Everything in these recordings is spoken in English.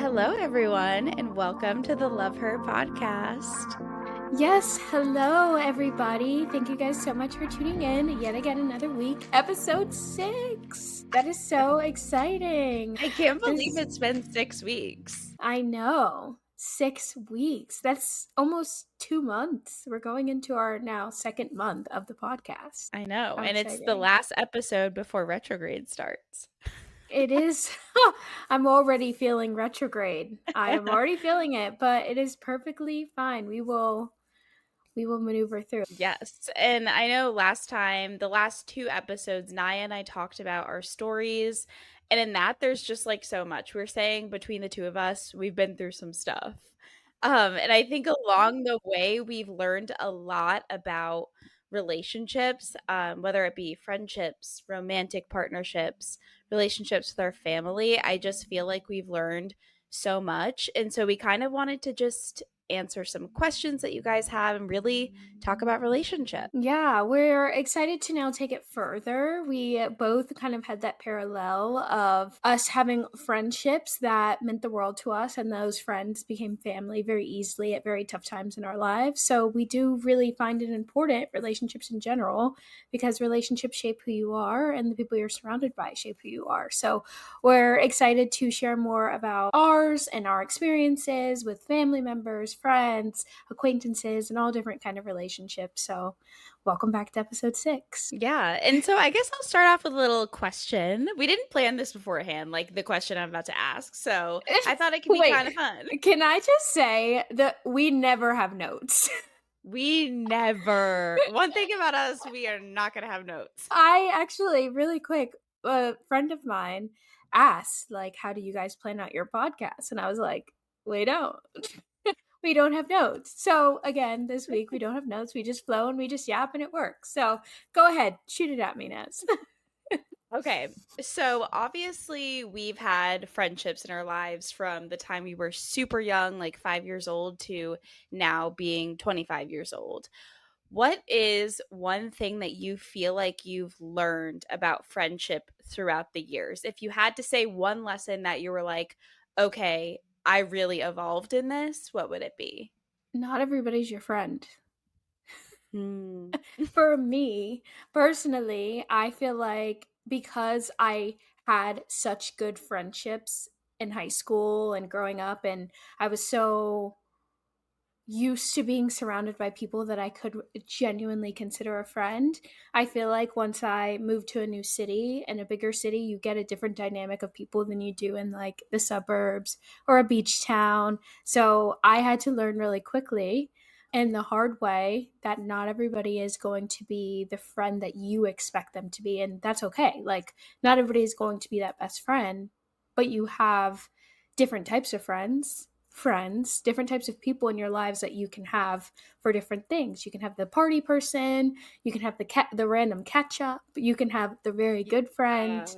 Hello, everyone, and welcome to the Love Her podcast. Yes, hello everybody. Thank you guys so much for tuning in yet again another week. Episode 6. That is so exciting. I can't believe it's been 6 weeks. I know. 6 weeks. That's almost 2 months. We're going into our now second month of the podcast. I know, How and it's the exciting. last episode before retrograde starts. It is. I'm already feeling retrograde. I am already feeling it, but it is perfectly fine. We will maneuver through. Yes, and I know last time, the last 2 episodes, Naya and I talked about our stories, and in that, there's just like so much. We're saying between the two of us, we've been through some stuff. And I think along the way, we've learned a lot about relationships, whether it be friendships, romantic partnerships, relationships with our family. I just feel like we've learned so much. And so we kind of wanted to just answer some questions that you guys have and really talk about relationships. Yeah, we're excited to now take it further. We both kind of had that parallel of us having friendships that meant the world to us, and those friends became family very easily at very tough times in our lives. So we do really find it important, relationships in general, because relationships shape who you are, and the people you're surrounded by shape who you are. So we're excited to share more about ours and our experiences with family members, friends, acquaintances, and all different kind of relationships. So welcome back to episode 6. Yeah. And so I guess I'll start off with a little question. We didn't plan this beforehand, like the question I'm about to ask. So I thought it could be kind of fun. Can I just say that we never have notes? We never. One thing about us, we are not going to have notes. I actually, really quick, a friend of mine asked, like, how do you guys plan out your podcast? And I was like, we don't. We don't have notes. So again, this week we don't have notes. We just flow and we just yap and it works. So go ahead, shoot it at me, Nez. Okay. So obviously we've had friendships in our lives from the time we were super young, like 5 years old, to now being 25 years old. What is one thing that you feel like you've learned about friendship throughout the years? If you had to say one lesson that you were like, okay, I really evolved in this, what would it be? Not everybody's your friend. Hmm. For me, personally, I feel like because I had such good friendships in high school and growing up, and I was so used to being surrounded by people that I could genuinely consider a friend. I feel like once I moved to a new city and a bigger city, you get a different dynamic of people than you do in like the suburbs or a beach town. So I had to learn really quickly and the hard way that not everybody is going to be the friend that you expect them to be. And that's okay. Like, not everybody is going to be that best friend, but you have different types of friends, different types of people in your lives that you can have for different things. You can have the party person, you can have the random catch up, you can have the very good friend,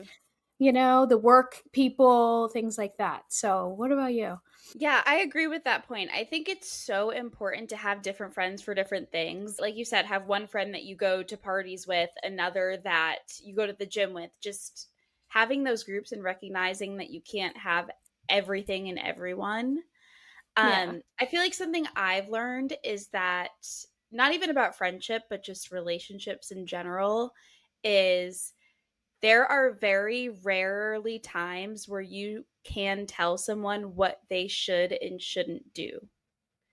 the work people, things like that. So, what about you? Yeah, I agree with that point. I think it's so important to have different friends for different things. Like you said, have one friend that you go to parties with, another that you go to the gym with. Just having those groups and recognizing that you can't have everything in everyone. I feel like something I've learned is that not even about friendship, but just relationships in general, is there are very rarely times where you can tell someone what they should and shouldn't do.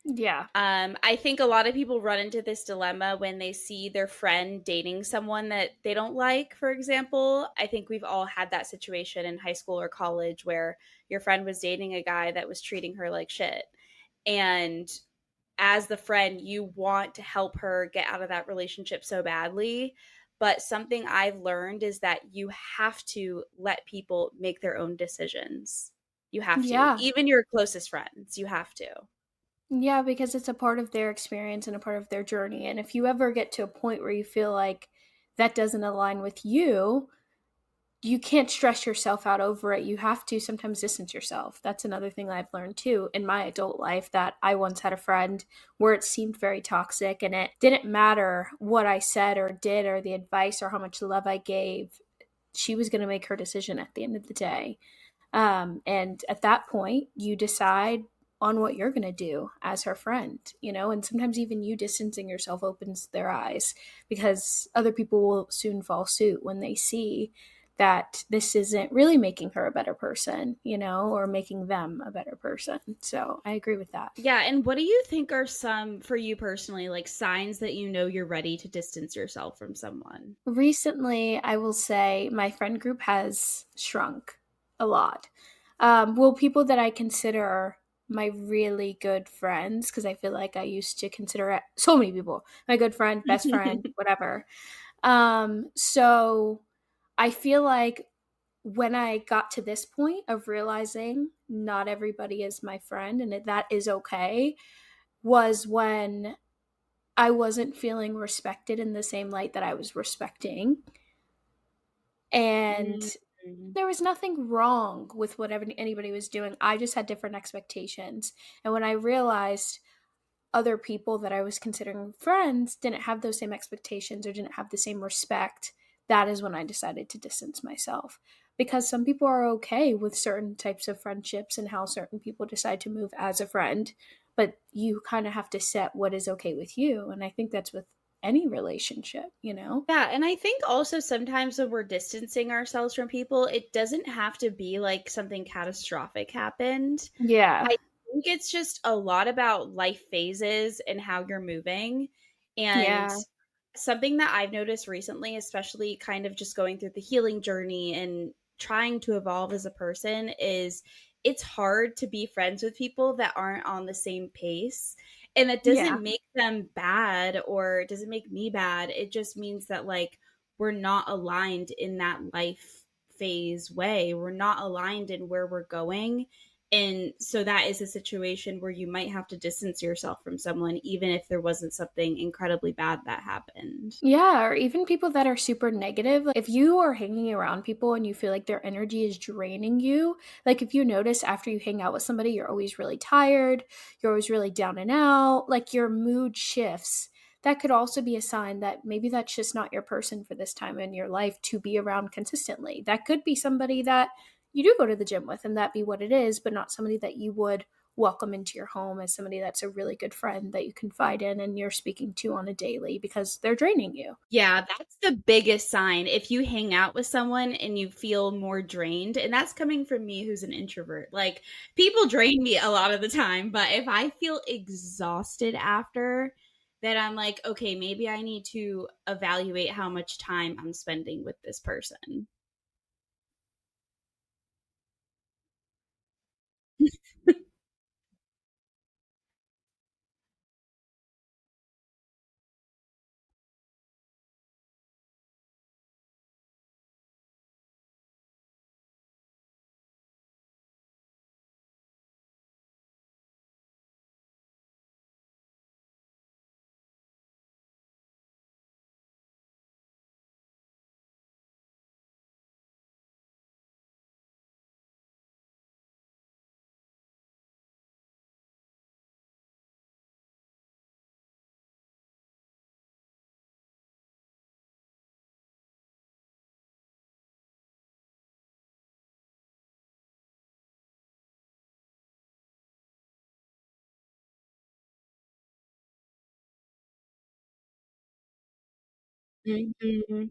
Yeah. I think a lot of people run into this dilemma when they see their friend dating someone that they don't like, for example. I think we've all had that situation in high school or college where your friend was dating a guy that was treating her like shit. And as the friend, you want to help her get out of that relationship so badly. But something I've learned is that you have to let people make their own decisions. You have to. Even your closest friends, you have to. Yeah, because it's a part of their experience and a part of their journey. And if you ever get to a point where you feel like that doesn't align with you, you can't stress yourself out over it. You have to sometimes distance yourself. That's another thing I've learned too in my adult life, that I once had a friend where it seemed very toxic and it didn't matter what I said or did or the advice or how much love I gave. She was going to make her decision at the end of the day. And at that point, you decide on what you're going to do as her friend, you know, and sometimes even you distancing yourself opens their eyes because other people will soon fall suit when they see that this isn't really making her a better person, you know, or making them a better person. So I agree with that. Yeah, and what do you think are some, for you personally, like signs that you know you're ready to distance yourself from someone? Recently, I will say my friend group has shrunk a lot. Well, people that I consider my really good friends, because I feel like I used to consider so many people my good friend, best friend, whatever. So I feel like when I got to this point of realizing not everybody is my friend and that is okay, was when I wasn't feeling respected in the same light that I was respecting. And Mhm. there was nothing wrong with whatever anybody was doing. I just had different expectations. And when I realized other people that I was considering friends didn't have those same expectations or didn't have the same respect, that is when I decided to distance myself. Because some people are okay with certain types of friendships and how certain people decide to move as a friend, but you kind of have to set what is okay with you. And I think that's with any relationship, you know? Yeah, and I think also sometimes when we're distancing ourselves from people, it doesn't have to be like something catastrophic happened. Yeah. I think it's just a lot about life phases and how you're moving. And Yeah. something that I've noticed recently, especially kind of just going through the healing journey and trying to evolve as a person, is it's hard to be friends with people that aren't on the same pace. And that Yeah. doesn't make them bad or it doesn't make me bad. It just means that, like, we're not aligned in that life phase way. We're not aligned in where we're going. And so that is a situation where you might have to distance yourself from someone, even if there wasn't something incredibly bad that happened. Yeah, or even people that are super negative. If you are hanging around people and you feel like their energy is draining you, like if you notice after you hang out with somebody, you're always really tired, you're always really down and out, like your mood shifts, that could also be a sign that maybe that's just not your person for this time in your life to be around consistently. That could be somebody that you do go to the gym with and that be what it is, but not somebody that you would welcome into your home as somebody that's a really good friend that you confide in and you're speaking to on a daily because they're draining you. Yeah, that's the biggest sign. If you hang out with someone and you feel more drained, and that's coming from me who's an introvert. Like, people drain me a lot of the time, but if I feel exhausted after, then I'm like, okay, maybe I need to evaluate how much time I'm spending with this person. Mhm.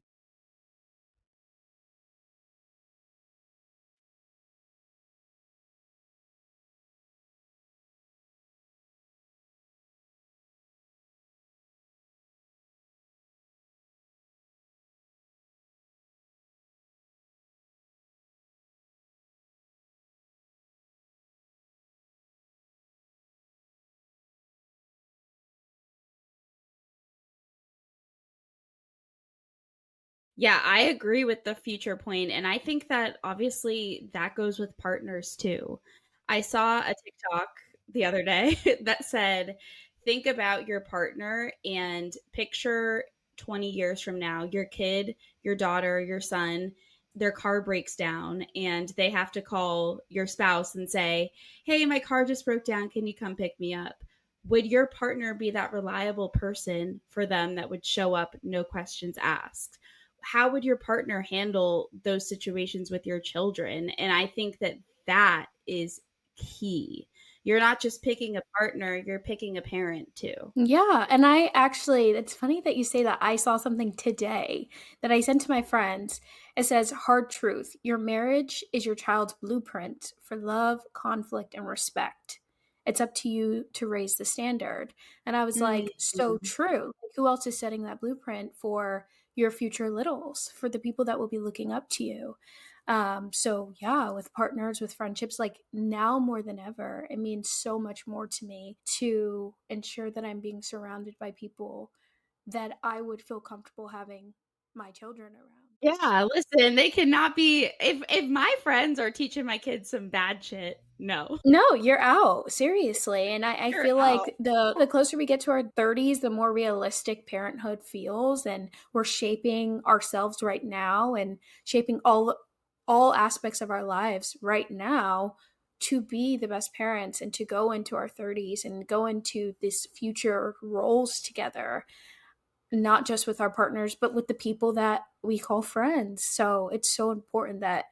Yeah, I agree with the future point, and I think that obviously that goes with partners too. I saw a TikTok the other day that said, think about your partner and picture 20 years from now, your kid, your daughter, your son, their car breaks down and they have to call your spouse and say, "Hey, my car just broke down. Can you come pick me up?" Would your partner be that reliable person for them that would show up, no questions asked? How would your partner handle those situations with your children? And I think that that is key. You're not just picking a partner, you're picking a parent too. Yeah, and I actually it's funny that you say that. I saw something today that I sent to my friends. It says, "Hard truth. Your marriage is your child's blueprint for love, conflict, and respect. It's up to you to raise the standard." And I was like, so Mhm. true. Like, who else is setting that blueprint for your future littles, for the people that will be looking up to you? So yeah, with partners, with friendships, like now more than ever, it means so much more to me to ensure that I'm being surrounded by people that I would feel comfortable having my children around. Yeah, listen, they cannot be if my friends are teaching my kids some bad shit, no. No, you're out. Seriously. And I You're feel out. like the closer we get to our 30s, the more realistic parenthood feels, and we're shaping ourselves right now and shaping all aspects of our lives right now to be the best parents and to go into our 30s and go into this future roles together, not just with our partners, but with the people that we call friends. So it's so important that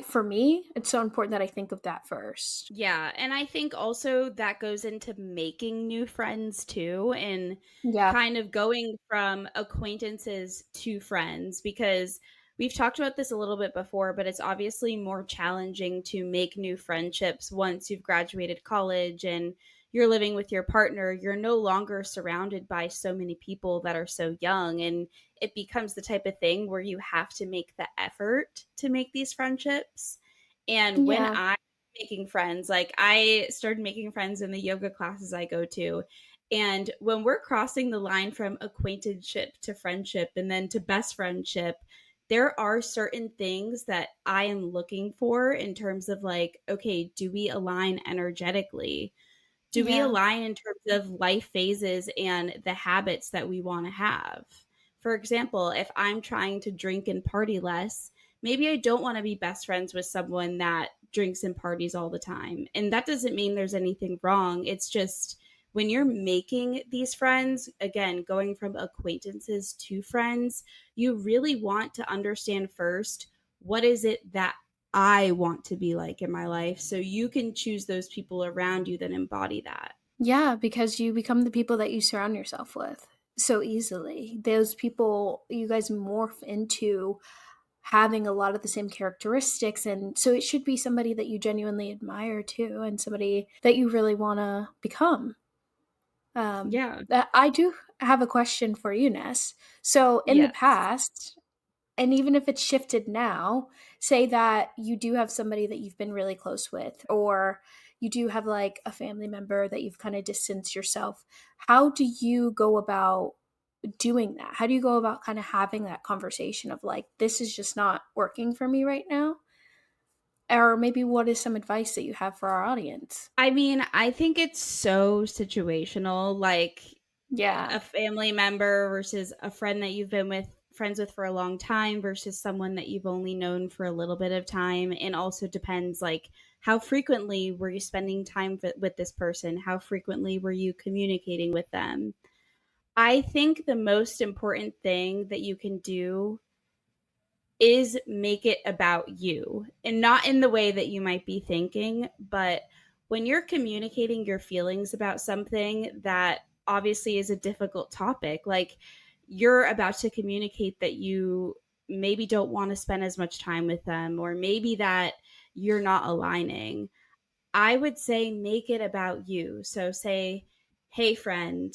for me, it's so important that I think of that first. Yeah, and I think also that goes into making new friends too, and Yeah. kind of going from acquaintances to friends, because we've talked about this a little bit before, but it's obviously more challenging to make new friendships once you've graduated college and you're living with your partner. You're no longer surrounded by so many people that are so young, and it becomes the type of thing where you have to make the effort to make these friendships. And when Yeah. I making friends. Like I started making friends in the yoga classes I go to. And when we're crossing the line from acquaintanceship to friendship and then to best friendship, there are certain things that I am looking for in terms of like, okay, do we align energetically? Do we Yeah. align in terms of life phases and the habits that we want to have? For example, if I'm trying to drink and party less, maybe I don't want to be best friends with someone that drinks and parties all the time. And that doesn't mean there's anything wrong. It's just when you're making these friends, again, going from acquaintances to friends, you really want to understand first what is it that I want to be like in my life so you can choose those people around you that embody that. Yeah, because you become the people that you surround yourself with so easily. Those people, you guys morph into having a lot of the same characteristics. And so it should be somebody that you genuinely admire too, and somebody that you really want to become. Yeah. I do have a question for you, Ness. So in the Yes. past, and even if it's shifted now, say that you do have somebody that you've been really close with, or you do have like a family member that you've kind of distanced yourself. How do you go about doing that? How do you go about kind of having that conversation of like, this is just not working for me right now? Or maybe what is some advice that you have for our audience? I mean, I think it's so situational. Like Yeah. a family member versus a friend that you've been with friends with for a long time versus someone that you've only known for a little bit of time, and also depends like how frequently were you spending time with this person, how frequently were you communicating with them. I think the most important thing that you can do is make it about you, and not in the way that you might be thinking, but when you're communicating your feelings about something that obviously is a difficult topic, like you're about to communicate that you maybe don't want to spend as much time with them, or maybe that you're not aligning, I would say make it about you. So say, hey, friend,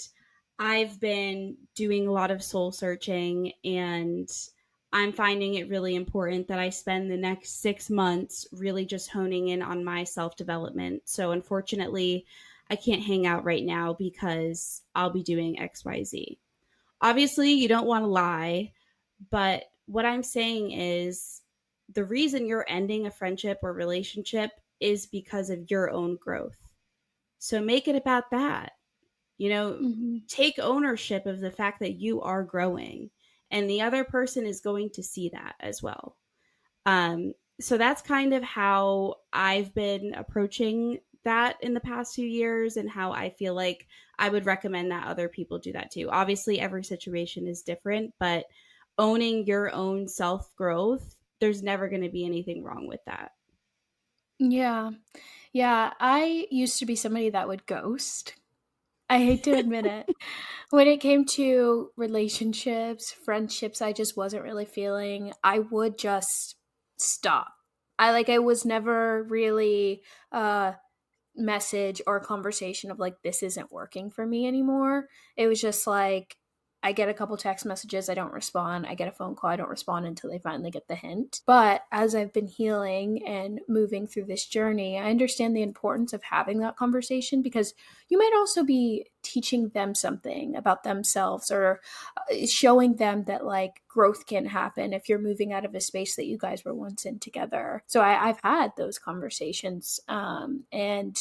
I've been doing a lot of soul searching and I'm finding it really important that I spend the next 6 months really just honing in on my self development. So unfortunately, I can't hang out right now because I'll be doing XYZ. Obviously, you don't want to lie, but what I'm saying is the reason you're ending a friendship or relationship is because of your own growth. So make it about that. You know, Hmm. take ownership of the fact that you are growing, and the other person is going to see that as well. So that's kind of how I've been approaching that in the past few years, and how I feel like I would recommend that other people do that too. Obviously, every situation is different, but owning your own self growth, there's never going to be anything wrong with that. Yeah. Yeah, I used to be somebody that would ghost. I hate to admit it. When it came to relationships, friendships, I just wasn't really feeling. I would just stop. I was never really message or conversation of like, this isn't working for me anymore. It was just like, I get a couple text messages, I don't respond. I get a phone call, I don't respond until they finally get the hint. But as I've been healing and moving through this journey, I understand the importance of having that conversation, because you might also be teaching them something about themselves, or showing them that like growth can happen if you're moving out of a space that you guys were once in together. So I've had those conversations. And,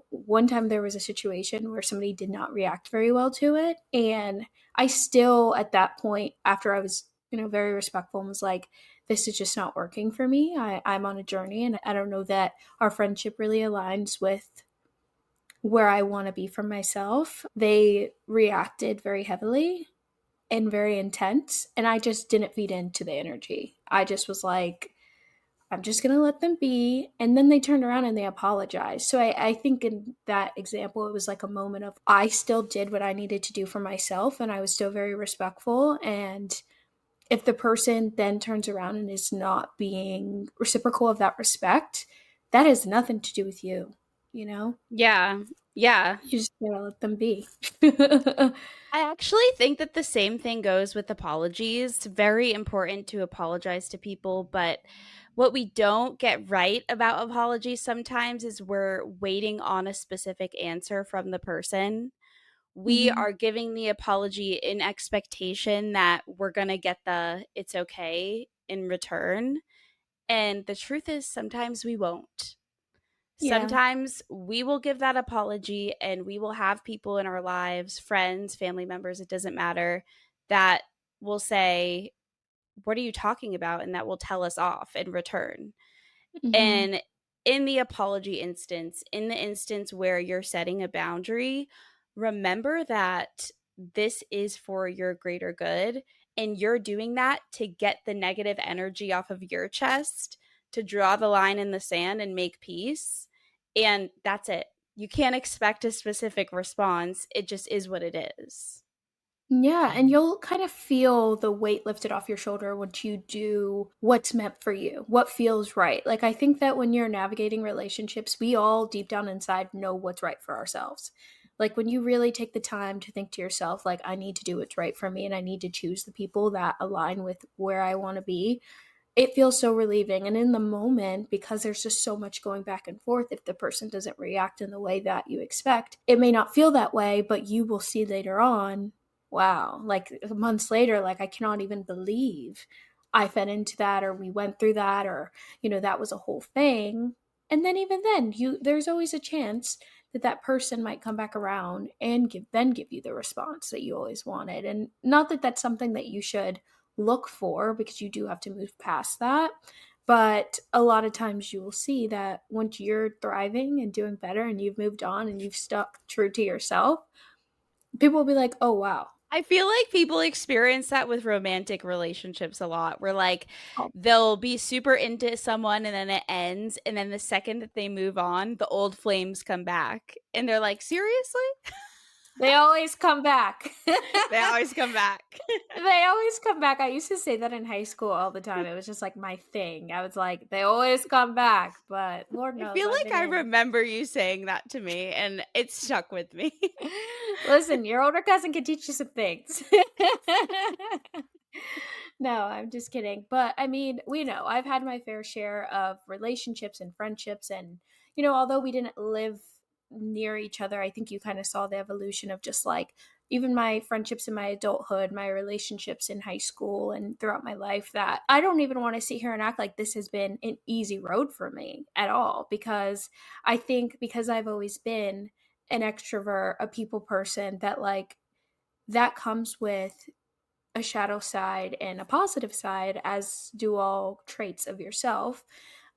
one time there was a situation where somebody did not react very well to it. And I still, at that point, after I was, very respectful, and was like, this is just not working for me. I'm on a journey, and I don't know that our friendship really aligns with where I want to be for myself. They reacted very heavily and very intense. And I just didn't feed into the energy. I just was like, I'm just going to let them be. And then they turned around and they apologized. So I think in that example, it was like a moment of I still did what I needed to do for myself, and I was still very respectful. And if the person then turns around and is not being reciprocal of that respect, that has nothing to do with you, you know? Yeah. Yeah. You just gotta let them be. I actually think that the same thing goes with apologies. It's very important to apologize to people, but what we don't get right about apologies sometimes is we're waiting on a specific answer from the person. We Hmm. are giving the apology in expectation that we're going to get the it's okay in return. And the truth is, sometimes we won't. Yeah. Sometimes we will give that apology and we will have people in our lives, friends, family members, it doesn't matter, that will say, what are you talking about? And that will tell us off in return. Hmm. And in the apology instance, in the instance where you're setting a boundary, remember that this is for your greater good. And you're doing that to get the negative energy off of your chest, to draw the line in the sand and make peace. And that's it. You can't expect a specific response. It just is what it is. Yeah, and you'll kind of feel the weight lifted off your shoulder once you do what's meant for you, what feels right. Like, I think that when you're navigating relationships, we all deep down inside know what's right for ourselves. Like, when you really take the time to think to yourself, like, I need to do what's right for me, and I need to choose the people that align with where I want to be, it feels so relieving. And in the moment, because there's just so much going back and forth, if the person doesn't react in the way that you expect, it may not feel that way, but you will see later on, wow, like months later, like I cannot even believe I fed into that, or we went through that, or, that was a whole thing. And then even then, there's always a chance that that person might come back around and give you the response that you always wanted. And not that that's something that you should look for, because you do have to move past that. But a lot of times you will see that once you're thriving and doing better and you've moved on and you've stuck true to yourself, people will be like, oh, wow. I feel like people experience that with romantic relationships a lot, where like Oh, they'll be super into someone and then it ends. And then the second that they move on, the old flames come back. And they're like, seriously? they always come back. They always come back. They always come back. I used to say that in high school all the time. It was just like my thing. I was like, they always come back. But Lord I knows feel I've like been I in. remember you saying that to me and it stuck with me. Listen, your older cousin can teach you some things. No, I'm just kidding. But I mean, we know I've had my fair share of relationships and friendships. And, although we didn't live near each other, I think you kind of saw the evolution of just like even my friendships in my adulthood, my relationships in high school and throughout my life, that I don't even want to sit here and act like this has been an easy road for me at all. Because I think because I've always been an extrovert, a people person, that like that comes with a shadow side and a positive side, as do all traits of yourself.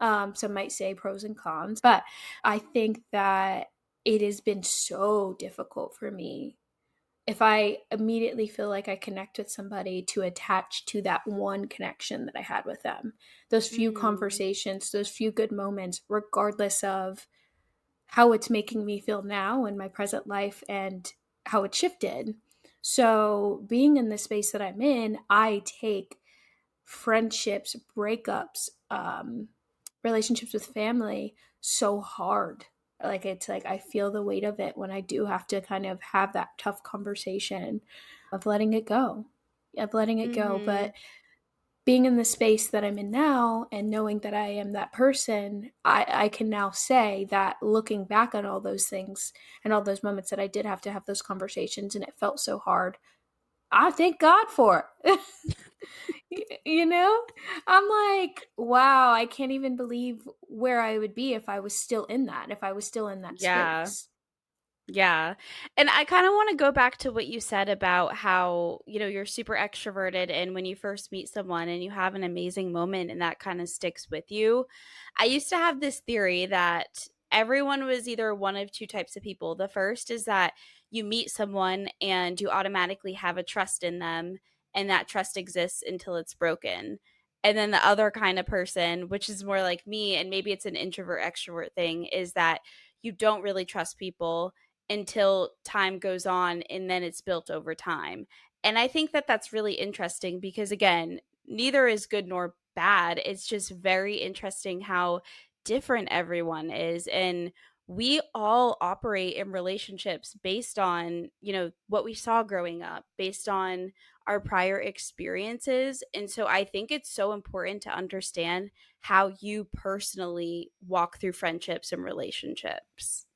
Some might say pros and cons, but I think that it has been so difficult for me if I immediately feel like I connect with somebody, to attach to that one connection that I had with them. Those few Mm. conversations, those few good moments, regardless of how it's making me feel now in my present life and how it shifted. So, being in the space that I'm in, I take friendships, breakups, relationships with family so hard. Like, it's like I feel the weight of it when I do have to kind of have that tough conversation of letting it go, of letting it go. But Mhm. being in the space that I'm in now and knowing that I am that person, I can now say that looking back on all those things and all those moments that I did have to have those conversations and it felt so hard, I thank God for it. You know? I'm like, wow, I can't even believe where I would be if I was still in that, if I was still in that Yeah. space. Yeah. And I kind of want to go back to what you said about how, you're super extroverted and when you first meet someone and you have an amazing moment and that kind of sticks with you. I used to have this theory that everyone was either one of two types of people. The first is that you meet someone and you automatically have a trust in them and that trust exists until it's broken. And then the other kind of person, which is more like me, and maybe it's an introvert extrovert thing, is that you don't really trust people until time goes on and then it's built over time. And I think that that's really interesting because, again, neither is good nor bad. It's just very interesting how different everyone is. And we all operate in relationships based on, what we saw growing up, based on our prior experiences. And so I think it's so important to understand how you personally walk through friendships and relationships.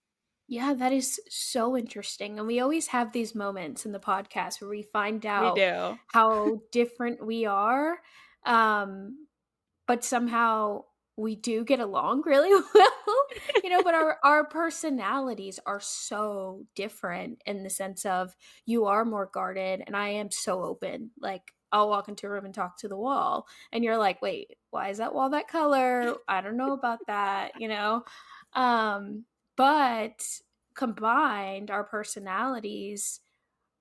Yeah, that is so interesting. And we always have these moments in the podcast where we find We out do. how different we are. Um, but somehow we do get along really well, but our personalities are so different in the sense of you are more guarded and I am so open. Like I'll walk into a room and talk to the wall and you're like, "Wait, why is that wall that color? I don't know about that." Um but combined our personalities,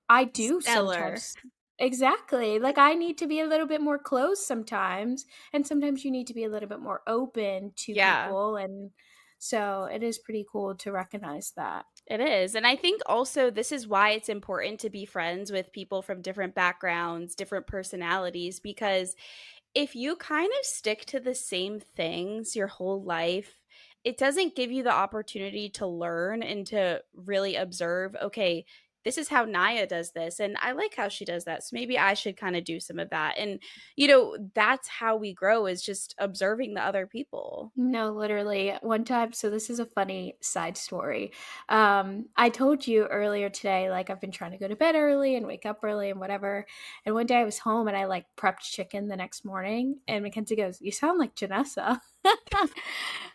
I do Stellar. sometimes. Exactly. Like, I need to be a little bit more closed sometimes, and sometimes you need to be a little bit more open to Yeah, people, and so it is pretty cool to recognize that. it is. And I think also this is why it's important to be friends with people from different backgrounds, different personalities, because if you kind of stick to the same things your whole life, it doesn't give you the opportunity to learn and to really observe, okay, this is how Naya does this. And I like how she does that. So maybe I should kind of do some of that. And, that's how we grow is just observing the other people. No, literally. One time, so this is a funny side story. I told you earlier today, like I've been trying to go to bed early and wake up early and whatever. And one day I was home and I like prepped chicken the next morning, and Mackenzie goes, "You sound like Janessa."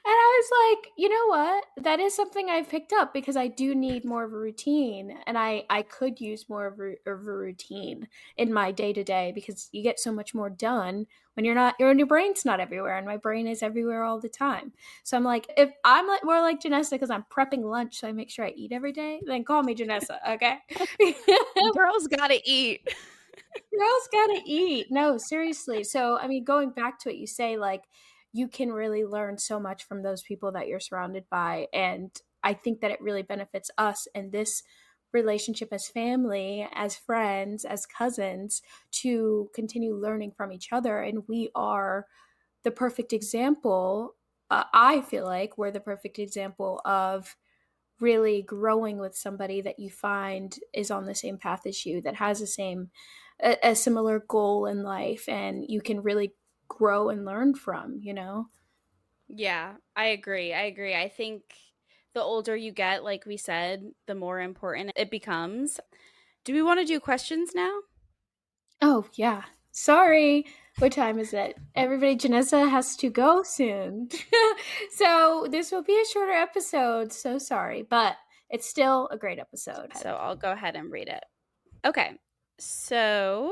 And I was like, you know what? That is something I've picked up because I do need more of a routine, and I could use more of a routine in my day to day because you get so much more done when your brain's not everywhere, and my brain is everywhere all the time. So I'm like, if I'm like more like Janessa because I'm prepping lunch so I make sure I eat every day, then call me Janessa, okay? Girls gotta eat. Girls gotta eat. No, seriously. So, I mean, going back to what you say, like, you can really learn so much from those people that you're surrounded by. And I think that it really benefits us and this relationship as family, as friends, as cousins to continue learning from each other. And we are the perfect example. I feel like we're the perfect example of really growing with somebody that you find is on the same path as you, that has the same a similar goal in life, and you can really grow and learn from. Yeah, I agree. I agree. I think the older you get, like we said, the more important it becomes. Do we want to do questions now? Oh yeah, sorry, what time is it? Everybody, Janessa has to go soon. So this will be a shorter episode, so sorry, but it's still a great episode. So I'll go ahead and read it. Okay. So,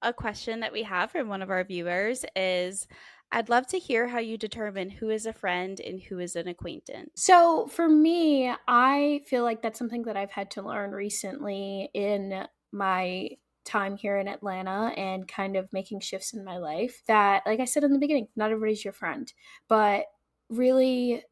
a question that we have from one of our viewers is, I'd love to hear how you determine who is a friend and who is an acquaintance. So for me, I feel like that's something that I've had to learn recently in my time here in Atlanta and kind of making shifts in my life that, like I said in the beginning, not everybody's your friend, but really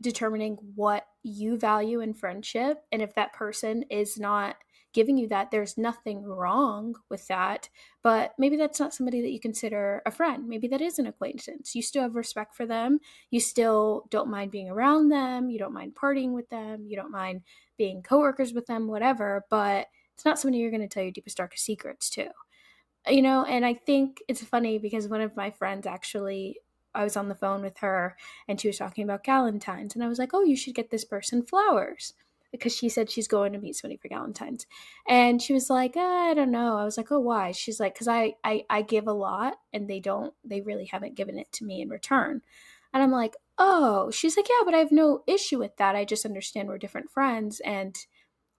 determining what you value in friendship. And if that person is not giving you that, there's nothing wrong with that. But maybe that's not somebody that you consider a friend. Maybe that is an acquaintance. You still have respect for them. You still don't mind being around them. You don't mind partying with them. You don't mind being coworkers with them, whatever. But it's not somebody you're going to tell your deepest, darkest secrets to. And I think it's funny because one of my friends actually, I was on the phone with her and she was talking about Galentine's. And I was like, oh, you should get this person flowers because she said she's going to meet somebody for Galentine's. And she was like, I don't know. I was like, oh, why? She's like, because I give a lot and they really haven't given it to me in return. And I'm like, oh, she's like, yeah, but I have no issue with that. I just understand we're different friends. And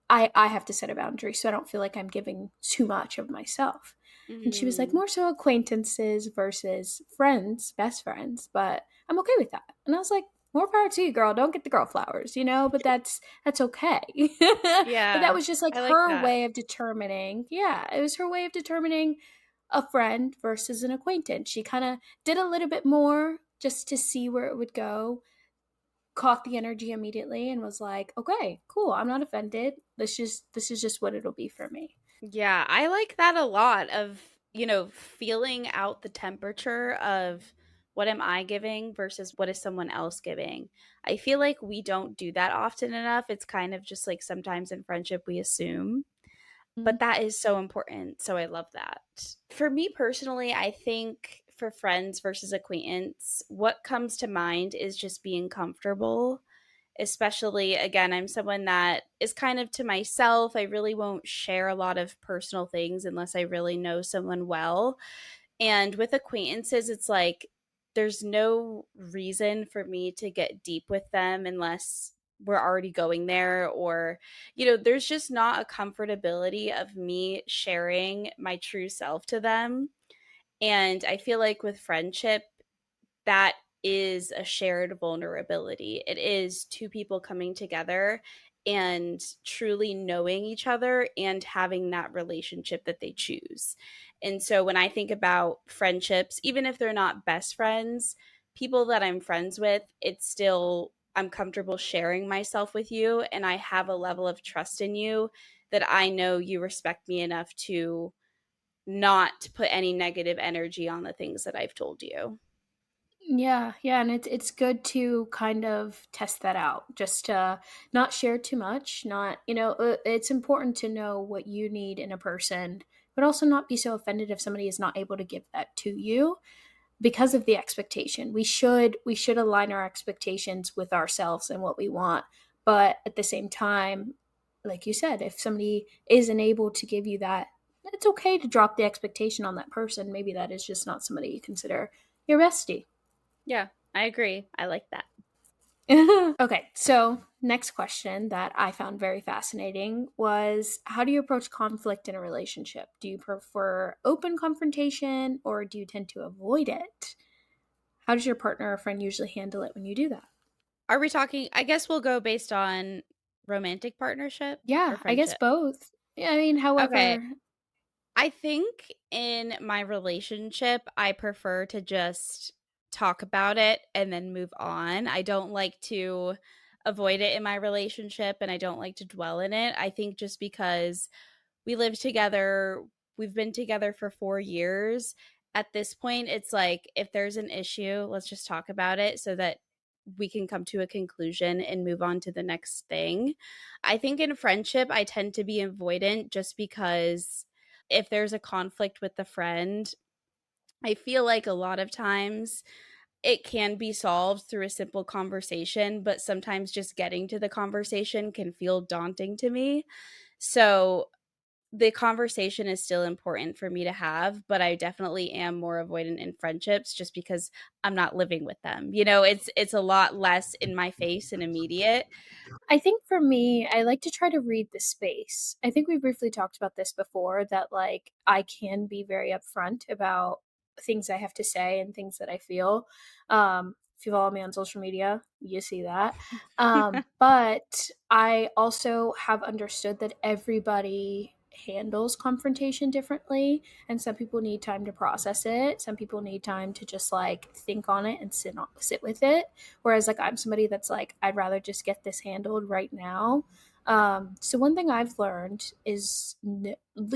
I have to set a boundary so I don't feel like I'm giving too much of myself. And she was like, Mm. more so acquaintances versus friends, best friends, but I'm okay with that. And I was like, more power to you, girl. Don't get the girl flowers, but that's okay. But that Yeah, was just like I like her that. way of determining. Yeah, it was her way of determining a friend versus an acquaintance. She kind of did a little bit more just to see where it would go, caught the energy immediately and was like, "Okay, cool. I'm not offended. This is just what it'll be for me." Yeah, I like that a lot of, feeling out the temperature of what am I giving versus what is someone else giving. I feel like we don't do that often enough. It's kind of just like sometimes in friendship we assume, but that is so important. So I love that. For me personally, I think for friends versus acquaintance, what comes to mind is just being comfortable. Especially, again, I'm someone that is kind of to myself. I really won't share a lot of personal things unless I really know someone well. And with acquaintances, it's like there's no reason for me to get deep with them unless we're already going there, or there's just not a comfortability of me sharing my true self to them. And I feel like with friendship, that is a shared vulnerability. It is two people coming together and truly knowing each other and having that relationship that they choose. And so when I think about friendships, even if they're not best friends, people that I'm friends with, it's still, I'm comfortable sharing myself with you and I have a level of trust in you that I know you respect me enough to not put any negative energy on the things that I've told you. Yeah, yeah, and it's good to kind of test that out, just to not share too much. Not, it's important to know what you need in a person, but also not be so offended if somebody is not able to give that to you because of the expectation. We should align our expectations with ourselves and what we want. But at the same time, like you said, if somebody isn't able to give you that, it's okay to drop the expectation on that person. Maybe that is just not somebody you consider your bestie. Yeah, I agree. I like that. Okay, so next question that I found very fascinating was, how do you approach conflict in a relationship? Do you prefer open confrontation or do you tend to avoid it? How does your partner or friend usually handle it when you do that? Are we talking? I guess we'll go based on romantic partnership or Yeah, I guess friendship. both. Yeah, I mean, Okay. however, I think in my relationship, I prefer to just talk about it and then move on. I don't like to avoid it in my relationship and I don't like to dwell in it. I think just because we live together, we've been together for 4 years. At this point, it's like if there's an issue, let's just talk about it so that we can come to a conclusion and move on to the next thing. I think in friendship, I tend to be avoidant just because if there's a conflict with the friend, I feel like a lot of times it can be solved through a simple conversation, but sometimes just getting to the conversation can feel daunting to me. So the conversation is still important for me to have, but I definitely am more avoidant in friendships just because I'm not living with them. It's a lot less in my face and immediate. I think for me, I like to try to read the space. I think we briefly talked about this before that, like, I can be very upfront about things I have to say and things that I feel. If you follow me on social media, you see that. But I also have understood that everybody handles confrontation differently, and some people need time to process it. Some people need time to just like think on it and sit with it. Whereas like I'm somebody that's like I'd rather just get this handled right now. So one thing I've learned is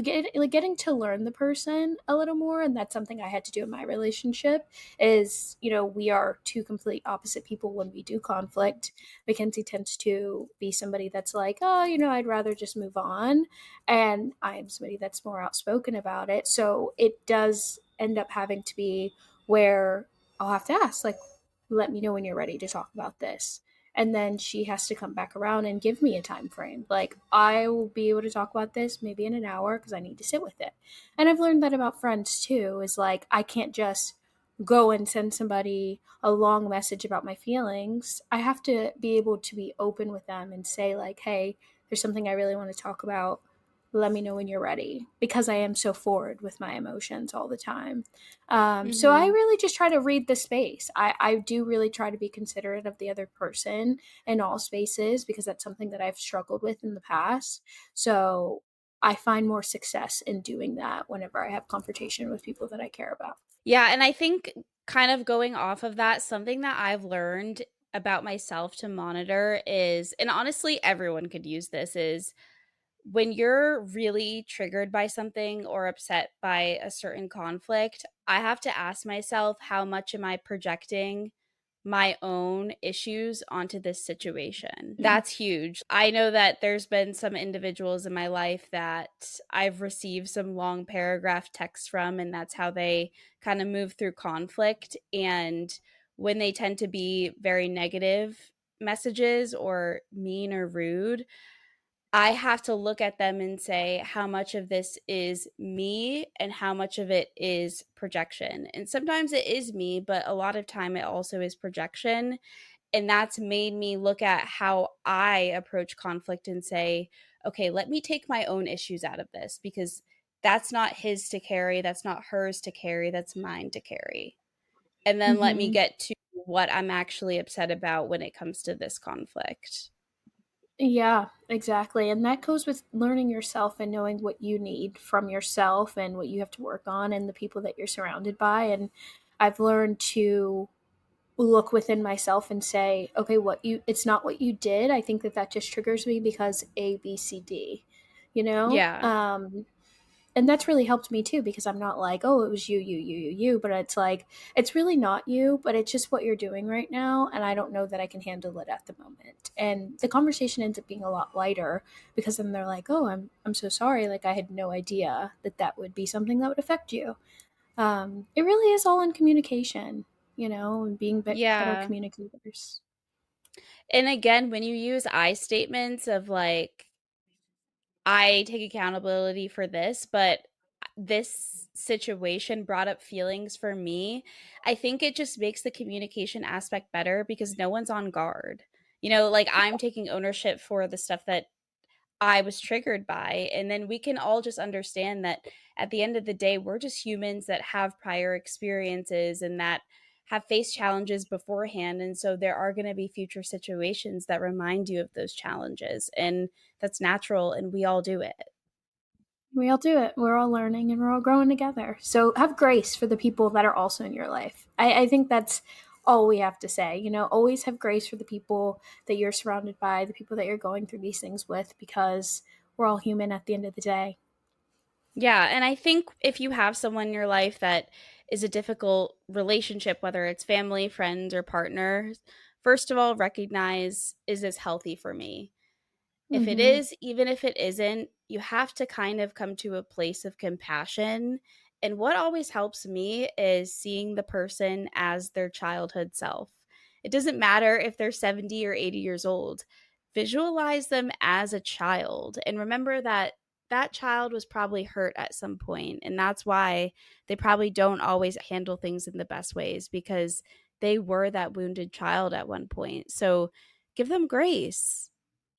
getting to learn the person a little more, and that's something I had to do in my relationship. Is we are two complete opposite people when we do conflict. Mackenzie tends to be somebody that's like, oh, I'd rather just move on, and I am somebody that's more outspoken about it. So it does end up having to be where I'll have to ask, like, let me know when you're ready to talk about this. And then she has to come back around and give me a time frame. Like, I will be able to talk about this maybe in an hour because I need to sit with it. And I've learned that about friends too, is like, I can't just go and send somebody a long message about my feelings. I have to be able to be open with them and say, like, hey, there's something I really want to talk about. Let me know when you're ready, because I am so forward with my emotions all the time. So I Mhm. really just try to read the space. I do really try to be considerate of the other person in all spaces, because that's something that I've struggled with in the past. So I find more success in doing that whenever I have confrontation with people that I care about. Yeah, and I think kind of going off of that, something that I've learned about myself to monitor is, and honestly, everyone could use this, is when you're really triggered by something or upset by a certain conflict, I have to ask myself, how much am I projecting my own issues onto this situation? That's huge. I know that there's been some individuals in my life that I've received some long paragraph texts from, and that's how they kind of move through conflict. And when they tend to be very negative messages or mean or rude, I have to look at them and say how much of this is me and how much of it is projection. And sometimes it is me, but a lot of time it also is projection. And that's made me look at how I approach conflict and say, okay, let me take my own issues out of this, because that's not his to carry, that's not hers to carry, that's mine to carry. And then let me Mm-hmm. get to what I'm actually upset about when it comes to this conflict. Yeah, exactly. And that goes with learning yourself and knowing what you need from yourself and what you have to work on and the people that you're surrounded by. And I've learned to look within myself and say, okay, it's not what you did. I think that that just triggers me because A, B, C, D, you know? Yeah. Um, and that's really helped me too, because I'm not like, oh, it was you, but it's like it's really not you, but it's just what you're doing right now, and I don't know that I can handle it at the moment. And the conversation ends up being a lot lighter, because then they're like, oh, I'm so sorry, like I had no idea that that would be something that would affect you. It really is all in communication, and being better Yeah. communicators. And again, when you use I statements of like, I take accountability for this, but this situation brought up feelings for me, I think it just makes the communication aspect better because no one's on guard. Like, I'm taking ownership for the stuff that I was triggered by. And then we can all just understand that at the end of the day, we're just humans that have prior experiences and that have faced challenges beforehand. And so there are going to be future situations that remind you of those challenges. And that's natural. And we all do it. We all do it. We're all learning and we're all growing together. So have grace for the people that are also in your life. I think that's all we have to say. Always have grace for the people that you're surrounded by, the people that you're going through these things with, because we're all human at the end of the day. Yeah, and I think if you have someone in your life that is a difficult relationship, whether it's family, friends, or partners, first of all, recognize, is this healthy for me? If it Mm-hmm. is, even if it isn't, you have to kind of come to a place of compassion. And what always helps me is seeing the person as their childhood self. It doesn't matter if they're 70 or 80 years old. Visualize them as a child and remember that that child was probably hurt at some point, and that's why they probably don't always handle things in the best ways, because they were that wounded child at one point. So give them grace.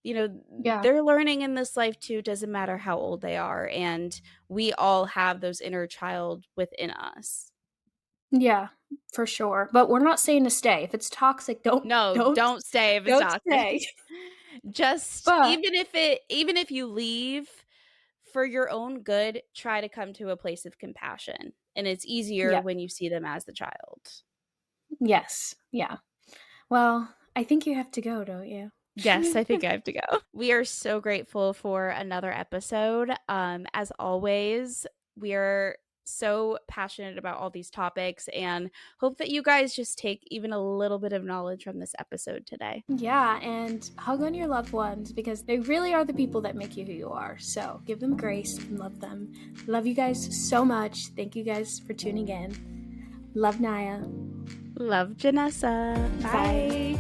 Yeah. They're learning in this life too, doesn't matter how old they are, and we all have those inner child within us. Yeah, for sure. But we're not saying to stay. If it's toxic, don't No, don't don't stay if it's don't toxic. stay. Just But even if you leave for your own good, try to come to a place of compassion. And it's easier Yeah. when you see them as the child. Yes. Yeah. Well, I think you have to go, don't you? Yes, I think I have to go. We are so grateful for another episode. As always, we are so passionate about all these topics and hope that you guys just take even a little bit of knowledge from this episode today. Yeah, and hug on your loved ones because they really are the people that make you who you are. So give them grace and love them. Love you guys so much. Thank you guys for tuning in. Love Naya. Love, Janessa. Bye. Bye.